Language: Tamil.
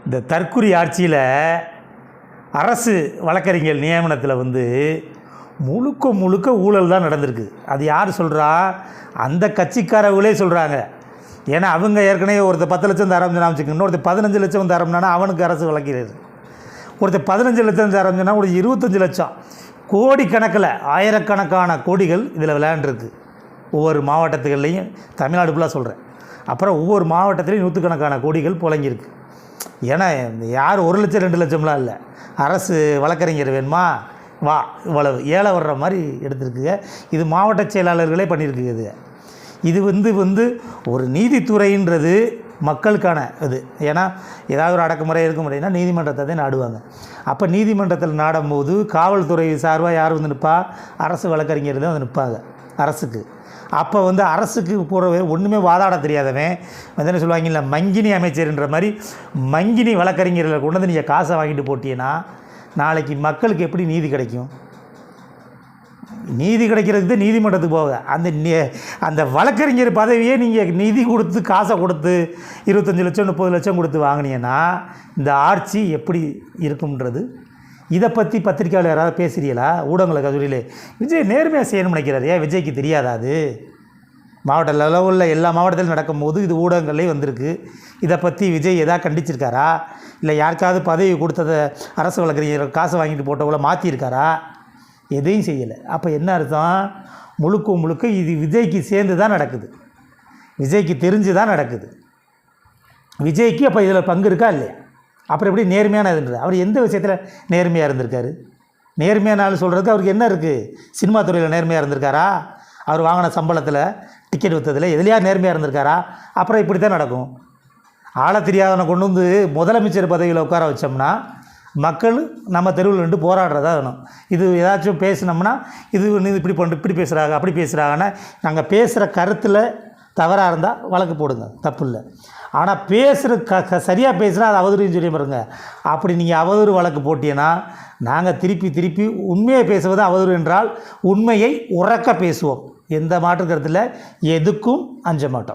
இந்த தற்குறி ஆட்சியில் அரசு வழக்கறிஞர் நியமனத்தில் முழுக்க முழுக்க ஊழல் தான் நடந்திருக்கு. அது யார் சொல்கிறா? அந்த கட்சிக்காரர்களே சொல்கிறாங்க. ஏன்னா அவங்க ஏற்கனவே ஒருத்தர் 10 லட்சம் தரம்னா வச்சுக்கோங்க, ஒருத்தர் 15 லட்சம் தரம்னா அவனுக்கு அரசு வழக்கிறது. ஒருத்தர் 15 லட்சம் தரம்னா ஒரு 25 லட்சம், கோடிக்கணக்கில் ஆயிரக்கணக்கான கோடிகள் இதில் விளையாண்டுருக்கு. ஒவ்வொரு மாவட்டத்துகள்லையும், தமிழ்நாடு ஃபுல்லாக சொல்கிறேன். அப்புறம் ஒவ்வொரு மாவட்டத்துலேயும் நூற்றுக்கணக்கான கோடிகள் புழங்கியிருக்கு. ஏன்னா யார் 1 லட்சம் 2 லட்சம்லாம் இல்லை, அரசு வழக்கறிஞர் வேணுமா வா இவ்வளவு ஏழை வர்ற மாதிரி எடுத்துருக்குங்க. இது மாவட்ட செயலாளர்களே பண்ணியிருக்குது. இது ஒரு நீதித்துறைன்றது மக்களுக்கான இது. ஏன்னா ஏதாவது ஒரு அடக்குமுறை இருக்க முடியும்னா நீதிமன்றத்தை தான் நாடுவாங்க. அப்போ நீதிமன்றத்தில் நாடும்போது காவல்துறை சார்பாக யார் நிற்பா? அரசு வழக்கறிஞர் தான் நிற்பாங்க அரசுக்கு. அப்போ அரசுக்கு போகிற ஒன்றுமே வாதாட தெரியாதவன் என்ன சொல்லுவாங்கல்ல, மங்கினி அமைச்சர்ன்ற மாதிரி மங்கினி வழக்கறிஞர்களை கொண்டு நீங்கள் காசை வாங்கிட்டு போட்டீங்கன்னா நாளைக்கு மக்களுக்கு எப்படி நீதி கிடைக்கும்? நீதி கிடைக்கிறதுக்கு தான் நீதிமன்றத்துக்கு போக. அந்த வழக்கறிஞர் பதவியே நீங்கள் நிதி கொடுத்து காசை கொடுத்து 25 லட்சம் 30 லட்சம் கொடுத்து வாங்கினீங்கன்னா இந்த ஆட்சி எப்படி இருக்கும்ன்றது. இதை பற்றி பத்திரிக்கையாளர் யாராவது பேசுகிறீங்களா? ஊடகங்களை கல்லூரியிலே விஜய் நேர்மையாக செய்யணும்னு நினைக்கிறார். ஏன் விஜய்க்கு தெரியாதா? அது மாவட்ட லெவலில் எல்லா மாவட்டத்திலும் நடக்கும்போது இது ஊடகங்களே வந்திருக்கு. இதை பற்றி விஜய் எதாவது கண்டிச்சிருக்காரா? இல்லை யாருக்காவது பதவி கொடுத்ததை அரசு வழக்கறிஞர் காசு வாங்கிட்டு போட்டவங்கள மாற்றிருக்காரா? எதையும் செய்யலை. அப்போ என்ன அர்த்தம்? முழுக்க முழுக்க இது விஜய்க்கு சேர்ந்து தான் நடக்குது, விஜய்க்கு தெரிஞ்சு தான் நடக்குது. விஜய்க்கு அப்போ இதில் பங்கு இருக்கா இல்லையா? அப்புறம் எப்படி நேர்மையான இதுன்றது? அவர் எந்த விஷயத்தில் நேர்மையாக இருந்திருக்காரு? நேர்மையான ஆள் சொல்கிறதுக்கு அவருக்கு என்ன இருக்குது? சினிமா துறையில் நேர்மையாக இருந்திருக்காரா? அவர் வாங்கின சம்பளத்தில், டிக்கெட் விற்றதில் எதுலையா நேர்மையாக இருந்திருக்காரா? அப்புறம் இப்படி தான் நடக்கும். ஆள தெரியாதவனை கொண்டு முதலமைச்சர் பதவியில் உட்கார வச்சோம்னா மக்கள் நம்ம தெருவில் நின்று போராடுறதா வேணும். இது ஏதாச்சும் பேசினோம்னா இது இப்படி பேசுகிறாங்க அப்படி பேசுகிறாங்கன்னா, நாங்கள் பேசுகிற கருத்தில் தவறாக இருந்தால் வழக்கு போடுங்க, தப்பு இல்லை. ஆனால் பேசுகிற சரியாக பேசுனா அது அவதூறுன்னு சொல்லி பாருங்க. அப்படி நீங்கள் அவதூறு வழக்கு போட்டீங்கன்னா நாங்கள் திருப்பி உண்மையை பேசுவது அவதூறு என்றால் உண்மையை உறக்க பேசுவோம். எந்த மாற்று கருத்தில் எதுக்கும் அஞ்ச மாட்டோம்.